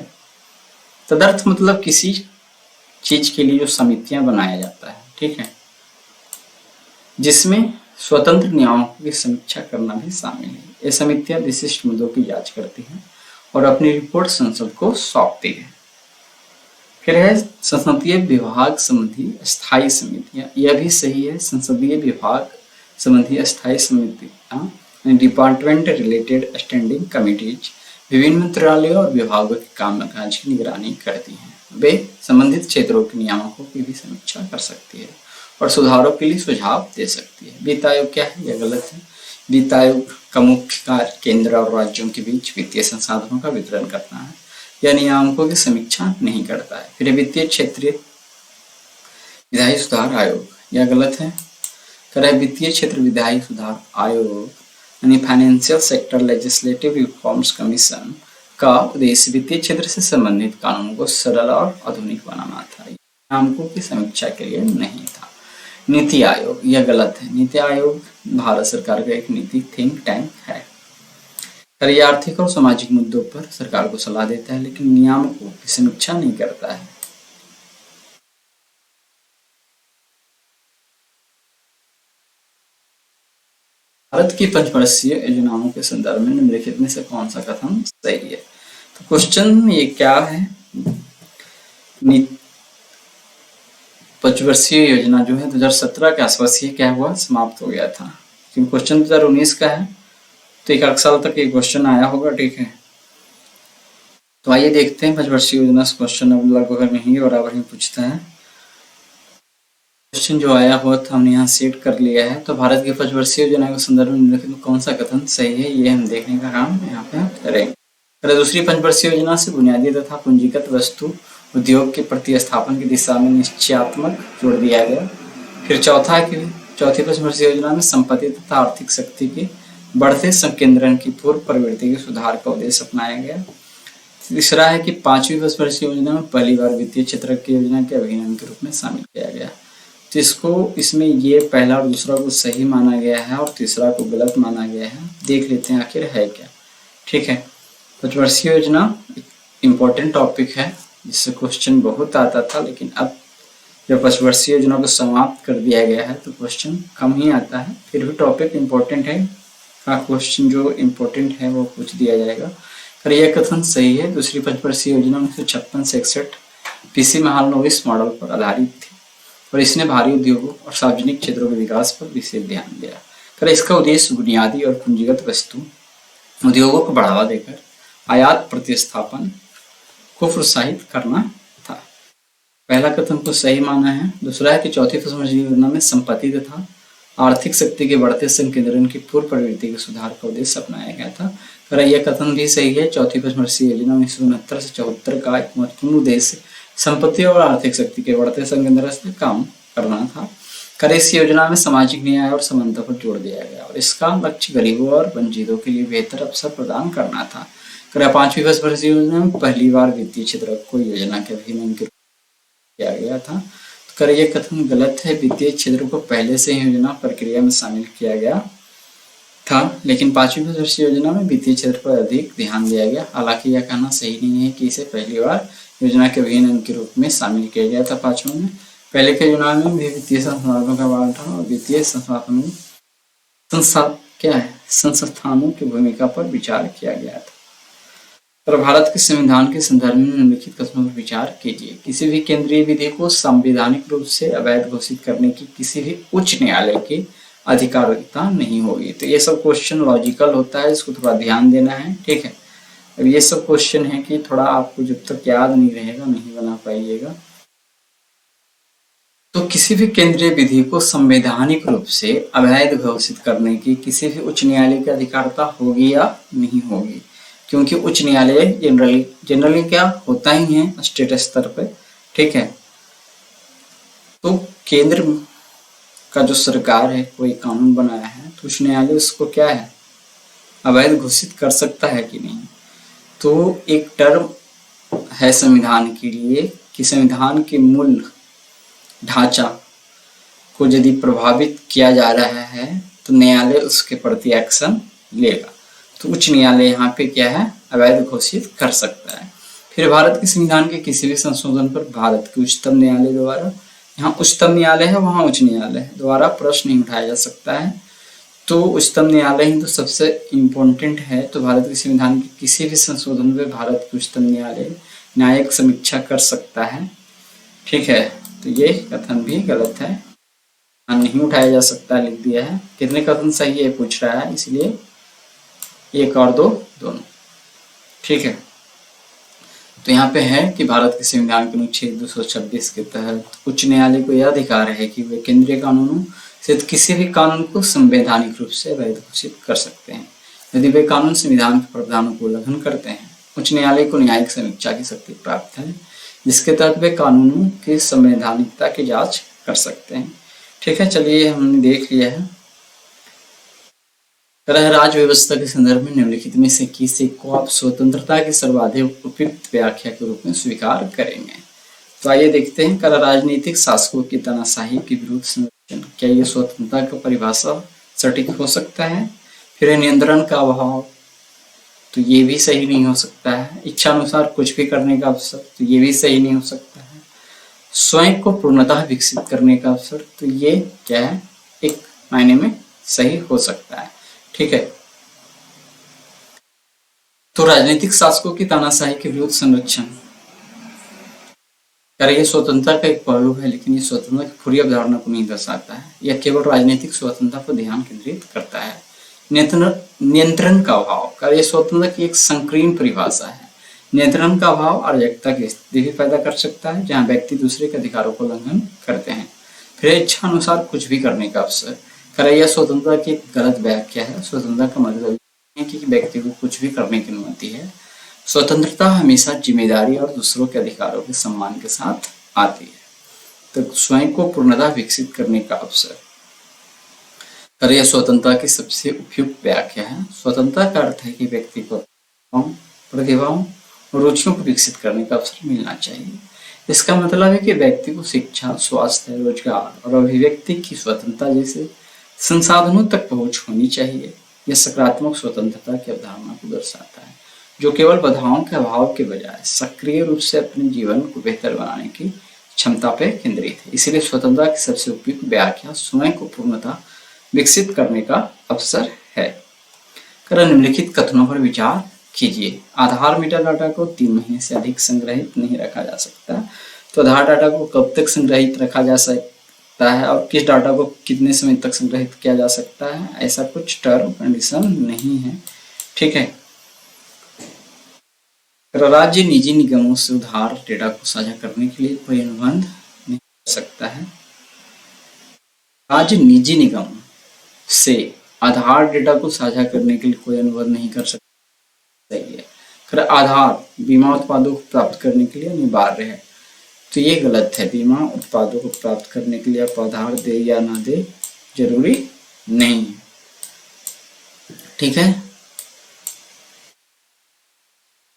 तदर्थ मतलब किसी चीज के लिए जो समितियां बनाया जाता है, ठीक है, जिसमें स्वतंत्र नियामकों की समीक्षा करना भी शामिल है। ये समितियां विशिष्ट मुद्दों की जांच करती हैं और अपनी रिपोर्ट संसद को सौंपती है। फिर है संसदीय विभाग संबंधी स्थायी समितियां, यह भी सही है। संसदीय विभाग संबंधी स्थायी समितियां डिपार्टमेंट रिलेटेड स्टैंडिंग कमिटीज विभिन्न मंत्रालयों और विभागों के कामकाज की निगरानी करती हैं। वे संबंधित क्षेत्रों के नियामकों की भी समीक्षा कर सकती है और सुधारों के लिए सुझाव दे सकती है। वित्त आयोग क्या है? यह गलत है। वित्त आयोग का मुख्य कार्य केंद्र और राज्यों के बीच वित्तीय संसाधनों का वितरण करना है। यह नियामकों की समीक्षा नहीं करता है। फिर वित्तीय क्षेत्रीय विधायी सुधार आयोग, यह गलत है। कह वित्तीय क्षेत्र विधायी सुधार आयोग यानी financial sector legislative reforms commission का उद्देश्य वित्तीय क्षेत्र से संबंधित कानूनों को सरल और आधुनिक बनाना था। नियामकों की समीक्षा के लिए नहीं था। नीति आयोग, यह गलत है। नीति आयोग भारत सरकार का एक नीति थिंक टैंक है। यह आर्थिक और सामाजिक मुद्दों पर सरकार को सलाह देता है, लेकिन नियामकों की समीक्षा नहीं करता है। भारत की पंचवर्षीय योजनाओं के संदर्भ में निम्नलिखित में से कौन सा कथन सही है? तो क्वेश्चन ये क्या है, पंचवर्षीय योजना जो है 2017 के आसपास ये क्या हुआ, समाप्त हो गया था। क्योंकि क्वेश्चन 2019 का है तो 1 साल तक ये क्वेश्चन आया होगा, ठीक है। तो आइए देखते हैं पंचवर्षीय योजना से क्वेश्चन अब लगभग नहीं बराबर ही पूछता है। क्वेश्चन जो आया हुआ था हमने यहाँ सेट कर लिया है। तो भारत की पंचवर्षीय योजना के संदर्भ में निम्नलिखित में कौन सा कथन सही है, ये हम देखने का काम यहाँ पे करेंगे। दूसरी पंचवर्षीय योजना से बुनियादी तथा पूंजीगत वस्तु उद्योग के प्रतिस्थापन की दिशा में निश्चयात्मक जोड़ दिया गया। फिर चौथी पंचवर्षीय योजना में संपत्ति तथा आर्थिक शक्ति के बढ़ते संकेंद्रण की पूर्व प्रवृत्ति के सुधार का उद्देश्य अपनाया गया। तीसरा है कि 5वीं पंचवर्षीय योजना में पहली बार वित्तीय क्षेत्र की योजना के अभियान के रूप में शामिल किया गया। तो इसमें ये पहला और दूसरा को सही माना गया है और तीसरा को गलत माना गया है। देख लेते हैं आखिर है क्या, ठीक है। पंचवर्षीय योजना इम्पोर्टेंट टॉपिक है जिससे क्वेश्चन बहुत आता था, लेकिन अब जब पंचवर्षीय योजना को समाप्त कर दिया गया है तो क्वेश्चन कम ही आता है। फिर भी टॉपिक इम्पोर्टेंट है, का क्वेश्चन जो इम्पोर्टेंट है वो पूछ दिया जाएगा। पर यह कथन सही है, दूसरी पंचवर्षीय योजना 1956 से 61 पीसी महालनोबिस मॉडल पर आधारित थी और इसने भारी उद्योगों और सार्वजनिक क्षेत्रों के विकास पर विशेष ध्यान दिया। कर इसका उद्देश्य बुनियादी और पूंजीगत वस्तु उद्योगों को बढ़ावा देकर आयात प्रतिस्थापन को प्रोत्साहित करना था। पहला कथन को सही माना है। दूसरा है कि चौथी पचमढ़ी योजना में संपत्ति तथा आर्थिक शक्ति के बढ़ते संकेंद्रण की पूर्व प्रवृत्ति के सुधार का उद्देश्य अपनाया गया था। अगर यह कथन भी सही है। चौथी पचमढ़ी योजना 1969 से 74 का एक महत्वपूर्ण उद्देश्य संपत्ति और आर्थिक शक्ति के बढ़ते संकेंद्रण से काम करना था। कर इस योजना में सामाजिक न्याय और समानता पर जोर दिया गया और इसका लक्ष्य गरीबों और वंचितों के लिए बेहतर अवसर प्रदान करना था। कर पांचवी पचमढ़ी योजना में पहली बार वित्तीय क्षेत्र को योजना के अभिन्न किया गया था। कर ये कथन गलत है। वित्तीय क्षेत्र को पहले से ही योजना प्रक्रिया में शामिल किया गया था, लेकिन पांचवी पचमढ़ी योजना में वित्तीय क्षेत्र पर अधिक ध्यान दिया गया। हालांकि यह कहना सही नहीं है कि इसे पहली बार योजना के अभिन्न अंग के रूप में शामिल किया गया था। पांचवें में पहले के योजना में भी वित्तीय संसाधनों का बांटन और वित्तीय संस्थानों की भूमिका पर विचार किया गया था। पर भारत के संविधान के संदर्भ में निम्नलिखित कथनों पर विचार कीजिए। किसी भी केंद्रीय विधि को संवैधानिक रूप से अवैध घोषित करने की किसी भी उच्च न्यायालय की अधिकारिता नहीं होगी। तो ये सब क्वेश्चन लॉजिकल होता है, इसको थोड़ा ध्यान देना है, ठीक है। अब ये सब क्वेश्चन है कि थोड़ा आपको जब तक याद नहीं रहेगा नहीं बना पाइएगा। तो किसी भी केंद्रीय विधि को संवैधानिक रूप से अवैध घोषित करने की किसी भी उच्च न्यायालय की अधिकारिता होगी या नहीं होगी, क्योंकि उच्च न्यायालय जनरली क्या होता ही है स्टेट स्तर पे, ठीक है। तो केंद्र का जो सरकार है कोई कानून बनाया है तो उच्च न्यायालय उसको क्या है अवैध घोषित कर सकता है कि नहीं। तो एक टर्म है संविधान के लिए कि संविधान के मूल ढांचा को यदि प्रभावित किया जा रहा है तो न्यायालय उसके प्रति एक्शन लेगा। तो उच्च न्यायालय यहाँ पे क्या है अवैध घोषित कर सकता है। फिर भारत के संविधान के किसी भी संशोधन पर भारत के उच्चतम न्यायालय द्वारा, यहाँ उच्चतम न्यायालय है वहाँ उच्च न्यायालय है, द्वारा प्रश्न नहीं उठाया जा सकता है। तो उच्चतम न्यायालय ही तो सबसे इम्पोर्टेंट है। तो भारत के संविधान के किसी भी संशोधन पर भारत के उच्चतम न्यायालय न्यायिक समीक्षा कर सकता है, ठीक है। तो ये कथन भी गलत है, नहीं उठाया जा सकता लिख दिया है। कितने कथन सही है पूछ रहा है, इसलिए एक और दो दोनों, ठीक है। तो यहाँ पे है कि भारत के संविधान के अनुच्छेद 226 के तहत उच्च न्यायालय को यह अधिकार है कि वे केंद्रीय कानूनों से किसी भी कानून को संवैधानिक रूप से अवैध घोषित कर सकते हैं यदि वे कानून संविधान के प्रावधानों को उल्लंघन करते हैं। उच्च न्यायालय को न्यायिक समीक्षा की शक्ति प्राप्त है जिसके तहत वे कानूनों की संवैधानिकता की जांच कर सकते हैं, ठीक है। चलिए हमने देख लिया है। राज्य व्यवस्था के संदर्भ में निम्नलिखित में से किसे को आप स्वतंत्रता की सर्वाधिक उपयुक्त व्याख्या के रूप में स्वीकार करेंगे। तो आइए देखते हैं। कर राजनीतिक शासकों की तानाशाही के विरुद्ध संरक्षण, क्या ये स्वतंत्रता का परिभाषा सटीक हो सकता है। फिर नियंत्रण का अभाव, तो ये भी सही नहीं हो सकता है। इच्छा अनुसार कुछ भी करने का अवसर, तो ये भी सही नहीं हो सकता है। स्वयं को पूर्णतः विकसित करने का अवसर, तो ये क्या है एक मायने में सही हो सकता है, ठीक है। तो राजनीतिक शासकों की तानाशाही के विरुद्ध संरक्षण, ये स्वतंत्रता का एक पहलू है, लेकिन ये स्वतंत्रता की पूरी अवधारणा को नहीं दर्शाता है। यह केवल राजनीतिक स्वतंत्रता पर ध्यान केंद्रित करता है। नियंत्रण का अभाव, ये स्वतंत्रता की एक संकीर्ण परिभाषा है। नियंत्रण का अभाव अराजकता की स्थिति भी पैदा कर सकता है जहां व्यक्ति दूसरे के अधिकारों को उल्लंघन करते हैं। फिर इच्छा अनुसार कुछ भी करने का अवसर, यह स्वतंत्रता की गलत व्याख्या है। स्वतंत्रता का मतलब है कि व्यक्ति को कुछ भी करने की अनुमति है। स्वतंत्रता हमेशा जिम्मेदारी और दूसरों के अधिकारों के सम्मान के साथ आती है। तो स्वयं को पूर्णतः विकसित करने का अवसर, यह स्वतंत्रता की सबसे उपयुक्त व्याख्या है। स्वतंत्रता का अर्थ है कि व्यक्ति को प्रतिभाओं और रुचियों को विकसित करने का अवसर मिलना चाहिए। इसका मतलब है कि व्यक्ति को शिक्षा, स्वास्थ्य, रोजगार और अभिव्यक्ति की स्वतंत्रता जैसे संसाधनों तक पहुंच होनी चाहिए। यह सकारात्मक स्वतंत्रता की अवधारणा को दर्शाता है जो केवल बाधाओं के अभाव के बजाय सक्रिय रूप से अपने जीवन को बेहतर बनाने की क्षमता पर केंद्रित है। इसलिए स्वतंत्रता की सबसे उपयुक्त व्याख्या स्वयं को पूर्णतः विकसित करने का अवसर है। निम्नलिखित कथनों पर विचार कीजिए। आधार मेटा डाटा को 3 महीने से अधिक संग्रहित नहीं रखा जा सकता। तो आधार डाटा को कब तक संग्रहित रखा जा सकता है और किस डाटा को कितने समय तक संग्रहित किया जा सकता है, ऐसा कुछ टर्म कंडीशन नहीं है, ठीक है। राज्य निजी निगमों से उधार डेटा को साझा करने के लिए कोई अनुबंध नहीं कर सकता है। राज्य निजी निगम से आधार डेटा को साझा करने के लिए कोई अनुबंध नहीं कर सकता। सही है। फिर आधार बीमा उत्पादों को प्राप्त करने के लिए अनिवार्य है, तो ये गलत है। बीमा उत्पादों को प्राप्त करने के लिए आप आधार दे या ना दे जरूरी नहीं है। ठीक है।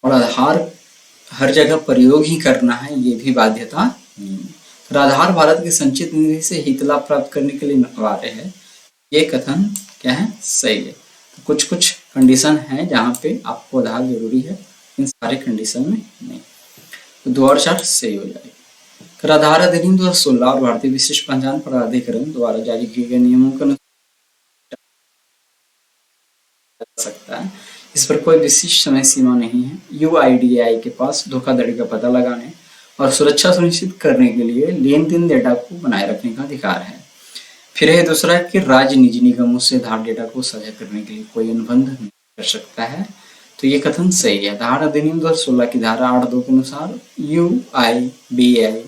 और आधार हर जगह प्रयोग ही करना है, ये भी बाध्यता नहीं है। फिर आधार भारत के संचित निधि से हित लाभ प्राप्त करने के लिए अनिवार्य है, ये कथन क्या है? सही है। तो कुछ कुछ कंडीशन है जहाँ पे आपको आधार जरूरी है, इन सारे कंडीशन में नहीं। तो 2 और 4 सही हो जाएगा। फिर आधार अधिनियम 2016 और भारतीय विशिष्ट पहचान प्राधिकरण द्वारा जारी किए गए नियमों के अनुसार सकता है। इस पर कोई विशिष्ट समय सीमा नहीं है। यूआईडीएआई के पास धोखाधड़ी का पता लगाने और सुरक्षा सुनिश्चित करने के लिए लेन देन डेटा को बनाए रखने का अधिकार है। फिर है दूसरा कि राज्य निजी निगमों से आधार डेटा को साझा करने के लिए कोई अनुबंध नहीं कर सकता है, तो ये कथन सही है। आधार अधिनियम 2016 की धारा 8(2) के अनुसार यूआईडीएआई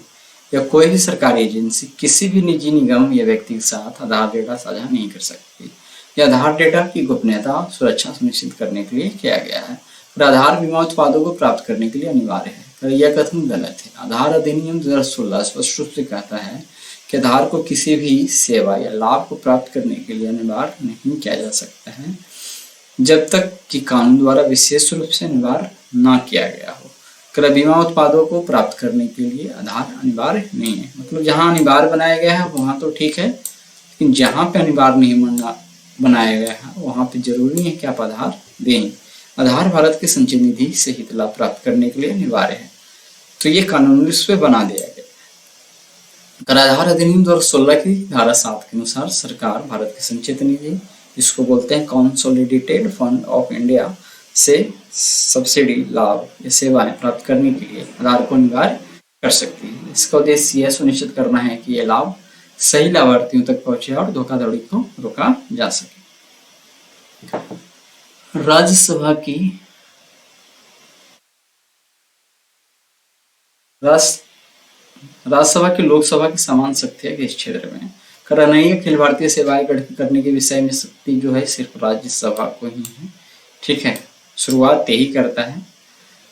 या कोई भी सरकारी एजेंसी किसी भी निजी निगम या व्यक्ति के साथ आधार डेटा साझा नहीं कर सकती। यह आधार डेटा की गोपनीयता सुरक्षा सुनिश्चित करने के लिए किया गया है और आधार बीमा उत्पादों को प्राप्त करने के लिए अनिवार्य है। तो यह कथन गलत है। आधार अधिनियम 2016 स्पष्ट रूप से कहता है कि आधार को किसी भी सेवा या लाभ को प्राप्त करने के लिए अनिवार्य नहीं किया जा सकता है जब तक कि कानून द्वारा विशेष रूप से अनिवार्य न किया गया हो। क्रय बीमा उत्पादों को प्राप्त करने के लिए आधार अनिवार्य नहीं है। मतलब जहाँ अनिवार्य बनाया गया है वहाँ तो ठीक है, लेकिन जहाँ पे अनिवार्य नहीं बनाया गया है वहाँ पे जरूरी नहीं है कि आप आधार दें। आधार भारत के संचय निधि से हित लाभ प्राप्त करने के लिए अनिवार्य है, तो ये कानून रूप से बना दिया गया। आधार अधिनियम 2016 की धारा 7 के अनुसार सरकार भारत के संचित निधि, जिसको बोलते हैं कंसोलिडेटेड फंड ऑफ इंडिया, से सब्सिडी लाभ या सेवाएं प्राप्त करने के लिए आधार को अनिवार्य कर सकती है। इसका उद्देश्य यह सुनिश्चित करना है कि यह लाभ सही लाभार्थियों तक पहुंचे और धोखाधड़ी को रोका जा सके। राज्यसभा की राज्यसभा की लोकसभा की समान शक्ति है इस क्षेत्र में। करानाई अखिल भारतीय सेवाएं गठित करने के विषय में शक्ति जो है सिर्फ राज्यसभा को ही है। ठीक है, शुरुआत यही करता है।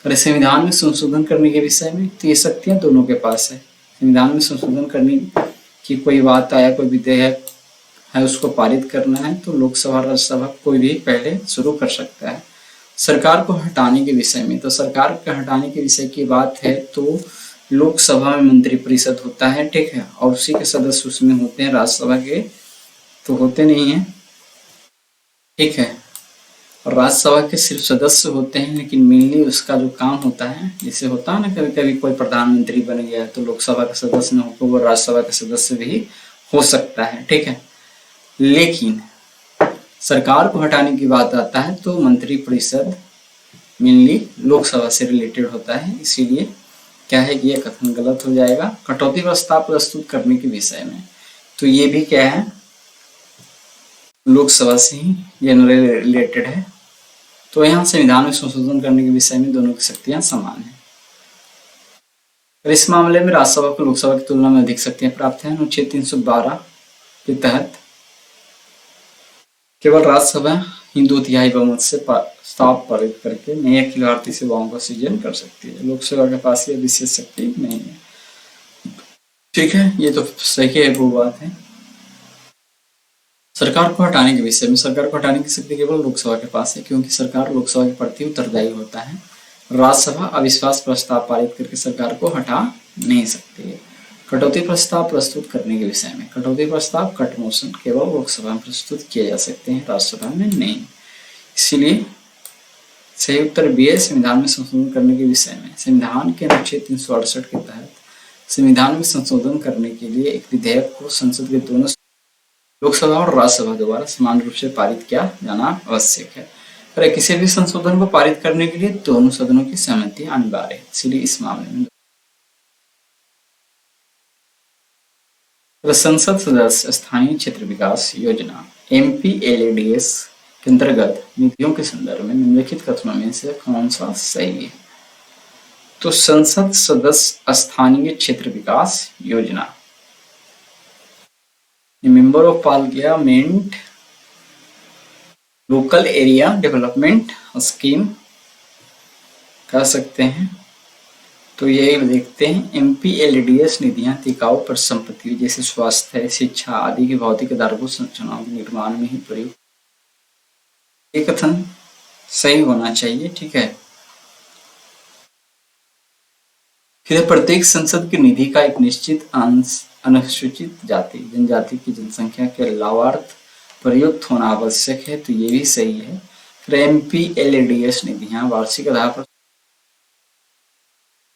और संविधान में संशोधन करने के विषय में तो ये शक्तियां दोनों के पास है। संविधान में संशोधन करने की कोई बात आया, कोई विधेयक है, उसको पारित करना है तो लोकसभा राज्यसभा कोई भी पहले शुरू कर सकता है। सरकार को हटाने के विषय में, तो सरकार के हटाने के विषय की बात है तो लोकसभा में मंत्रिपरिषद होता है, ठीक है, और उसी के सदस्य उसमें होते हैं। राज्यसभा के तो होते नहीं है, ठीक है। और राज्यसभा के सिर्फ सदस्य होते हैं, लेकिन मेनली उसका जो काम होता है, जैसे होता है ना कभी कभी कोई प्रधानमंत्री बन गया तो लोकसभा का सदस्य न होकर वो राज्यसभा का सदस्य भी हो सकता है, ठीक है। लेकिन सरकार को हटाने की बात आता है तो मंत्रिपरिषद मेनली लोकसभा से रिलेटेड होता है, इसीलिए क्या है कि यह कथन गलत हो जाएगा। कटौती प्रस्ताव प्रस्तुत करने के विषय में तो ये भी क्या है, लोकसभा से ही जनरली रिलेटेड है। तो यहाँ संविधान में संशोधन करने के विषय में दोनों की शक्तियां समान है। और इस मामले में राज्यसभा को लोकसभा की तुलना में अधिक शक्तियां प्राप्त हैं। अनुच्छेद 312 के तहत केवल राज्यसभा ही 2/3 बहुमत से प्रस्ताव पारित करके नई अखिल भारतीय सेवाओं का सृजन कर सकती है। लोकसभा के पास ये विशेष शक्ति नहीं है, ठीक है। ये तो सही है, वो बात है। सरकार को हटाने के विषय में, सरकार को हटाने की शक्ति केवल लोकसभा के पास है, क्योंकि सरकार लोकसभा के प्रति उत्तरदायी होता है। राज्यसभा अविश्वास प्रस्ताव पारित करके सरकार को हटा नहीं सकती है। कटौती प्रस्ताव प्रस्तुत करने के विषय में, कटौती प्रस्ताव कट मोशन केवल लोकसभा में प्रस्तुत किए जा सकते हैं, राज्यसभा में नहीं। इसीलिए सही उत्तर बी है। संविधान में संशोधन करने के विषय में, संविधान के अनुच्छेद 368 के तहत संविधान में संशोधन करने के लिए एक विधेयक को संसद के दोनों लोकसभा और राज्यसभा द्वारा समान रूप से पारित किया जाना आवश्यक है। और किसी भी संशोधन को पारित करने के लिए दोनों सदनों की सहमति अनिवार्य है। इसलिए इस मामले में संसद सदस्य स्थानीय क्षेत्र विकास योजना MPLADS के अंतर्गत निधियों के संदर्भ में निम्नलिखित कथनों में से कौन सा सही है? तो संसद सदस्य स्थानीय क्षेत्र विकास योजना, member of parliament local area development scheme कह सकते हैं। तो ये देखते हैं MPLADS निधियां टिकाऊ परिसंपत्तियों जैसे स्वास्थ्य, शिक्षा आदि के भौतिक आधारभूत संरचनाओं के निर्माण में ही प्रयुक्त। ये कथन सही होना चाहिए, ठीक है। फिर प्रत्येक संसद की निधि का एक निश्चित अंश अनुसूचित जाति जनजाति की जनसंख्या के लाभार्थ प्रयुक्त होना आवश्यक है, तो ये भी सही है। फिर MPLADS निधियां वार्षिक आधार पर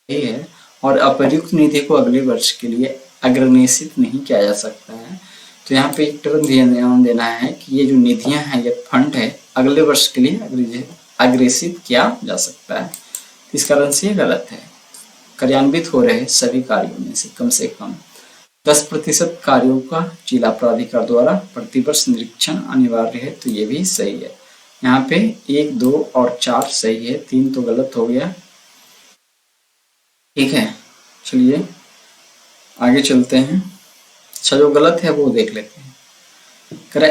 है और अप्रयुक्त निधि को अगले वर्ष के लिए अग्रेषित नहीं किया जा सकता है। तो यहाँ पे एक टर्म ध्यान देना है कि ये जो निधियां हैं, ये फंड है, अगले वर्ष के लिए अग्रेषित किया जा सकता है। इस कारण से ये गलत है। कार्यान्वित हो रहे सभी कार्यों में से कम 10% कार्यों का जिला प्राधिकार द्वारा प्रतिवर्ष निरीक्षण अनिवार्य है, तो ये भी सही है। यहाँ पे 1, 2 और 4 सही है, 3 तो गलत हो गया, ठीक है। चलिए आगे चलते हैं। अच्छा, जो गलत है वो देख लेते हैं।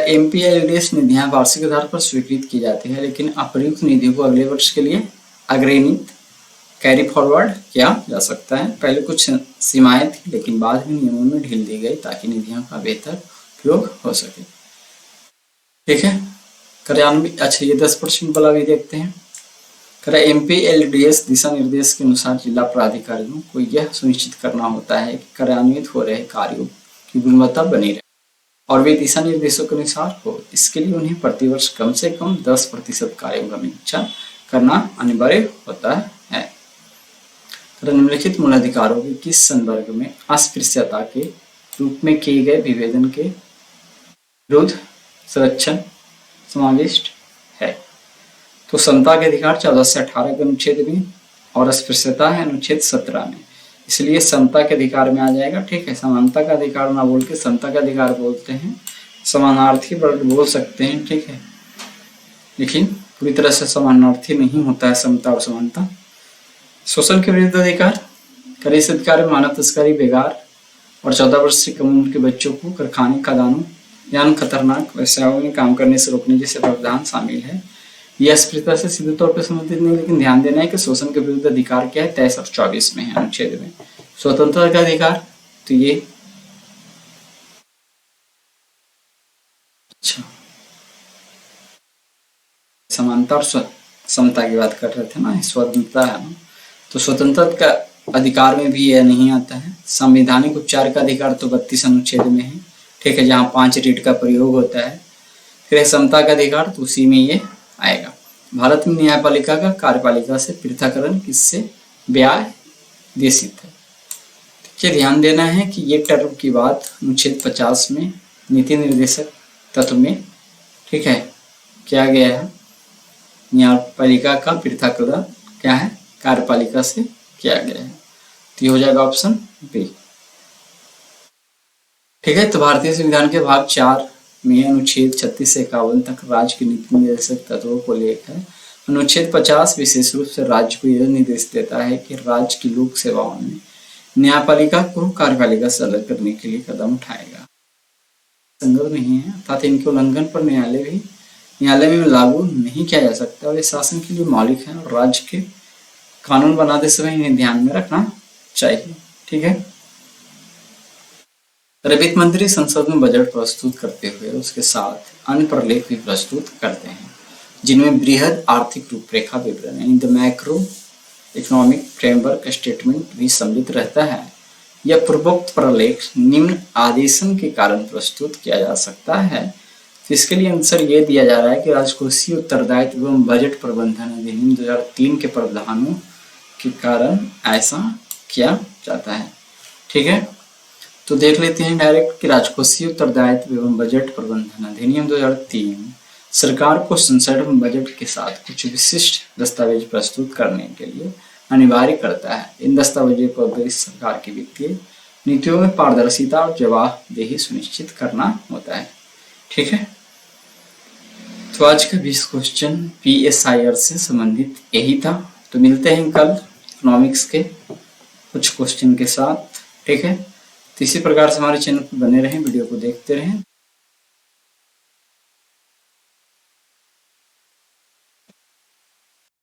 MPLADS निधियां वार्षिक आधार पर स्वीकृत की जाती है, लेकिन अप्रयुक्त निधि को अगले वर्ष के लिए अग्रेषित कैरी फॉरवर्ड किया जा सकता है। पहले कुछ सीमाएं थी, लेकिन बाद में नियमों में ढील दी गई ताकि निधियों का बेहतर उपयोग हो सके, ठीक है। कार्यान्वित, अच्छा ये 10% वाला भी देखते हैं। MPLADS दिशा निर्देश के अनुसार जिला प्राधिकारियों को यह सुनिश्चित करना होता है कि कार्यान्वित हो रहे कार्यों की गुणवत्ता बनी रहे और वे दिशा निर्देशों के अनुसार हो। इसके लिए उन्हें प्रतिवर्ष कम से कम 10% कार्यों का समीक्षा करना अनिवार्य होता है। निम्नलिखित मूल अधिकारों के किस संदर्भ में अस्पृश्यता के रूप में किए गए विभेदन के विरुद्ध संरक्षण समाविष्ट है? तो समता के अधिकार 14 से 18 के अनुच्छेद में और अस्पृश्यता है अनुच्छेद 17 में, इसलिए समता के अधिकार में आ जाएगा, ठीक है। समानता का अधिकार ना बोल के समता का अधिकार बोलते हैं। समानार्थी वर्ड बोल सकते हैं, ठीक है, लेकिन पूरी तरह से समानार्थी नहीं होता है समता और समानता। शोषण के विरुद्ध अधिकार, इस अधिकार में मानव तस्करी, बेगार और 14 वर्ष से कम उम्र के बच्चों को कारखाने, खदानों या खतरनाक व्यवसायों में काम करने से रोकने जैसे प्रावधान शामिल है। यह अस्पृश्यता से सीधे तौर पर संबंधित नहीं, लेकिन ध्यान देना है कि शोषण के विरुद्ध अधिकार क्या है, 23 और 24 में है अनुच्छेद में। स्वतंत्रता का अधिकार, तो ये अच्छा समानता और समता की बात कर रहे थे ना, स्वतंत्रता है ना, तो स्वतंत्रता का अधिकार में भी यह नहीं आता है। संवैधानिक उपचार का अधिकार तो 32 अनुच्छेद में है, ठीक है, जहाँ 5 रीट का प्रयोग होता है। फिर समता का अधिकार तो उसी में ये आएगा। भारत में न्यायपालिका का कार्यपालिका से पृथककरण किससे व्यादेशित है? देखिए ध्यान देना है कि ये टर्म की बात अनुच्छेद 50 में नीति निर्देशक तत्व में, ठीक है, किया गया है। न्यायपालिका का पृथककरण क्या है, कार्यपालिका से किया गया है, तो ये हो जाएगा ऑप्शन बी, ठीक है। तो भारतीय संविधान के भाग 4 में अनुच्छेद 36 से 51 तक राज्य के नीति निर्देशक तत्वों को लेकर है। अनुच्छेद 50 विशेष रूप से राज्य को यह निर्देश देता है कि राज्य की लोक सेवाओं में न्यायपालिका को कार्यपालिका से अलग करने के लिए कदम उठाएगा। संगत नहीं है, अर्थात इनके उल्लंघन पर न्यायालय में लागू नहीं किया जा सकता और ये शासन के लिए मौलिक है और राज्य के कानून बनाते समय इन्हें ध्यान में रखना चाहिए, ठीक है। वित्त मंत्री संसद में बजट प्रस्तुत करते हुए उसके साथ अन्य प्रलेख भी प्रस्तुत करते हैं, जिनमें बृहद आर्थिक रूपरेखा विवरण यानी the macro economic framework statement भी सम्मिलित रहता है। यह पूर्वोक्त प्रलेख निम्न आदेशन के कारण प्रस्तुत किया जा सकता है। तो इसके लिए आंसर ये दिया जा रहा है कि राजकोषीय उत्तरदायित्व एवं बजट प्रबंधन अधिनियम 2003 के प्रावधानों के कारण ऐसा किया जाता है, ठीक है। तो देख लेते हैं डायरेक्ट कि राजकोषीय उत्तरदायित्व एवं बजट प्रबंधन अधिनियम 2003 सरकार को संसद में बजट के साथ कुछ विशिष्ट दस्तावेज प्रस्तुत करने के लिए अनिवार्य करता है। इन दस्तावेजों को उद्देश्य सरकार की वित्तीय नीतियों में पारदर्शिता और जवाबदेही सुनिश्चित करना होता है, ठीक है। तो आज का 20 क्वेश्चन PSIR से संबंधित यही था। तो मिलते हैं कल इकोनॉमिक्स के कुछ क्वेश्चन के साथ। ठीक है, तो इसी प्रकार से हमारे चैनल पर बने रहें, वीडियो को देखते रहें।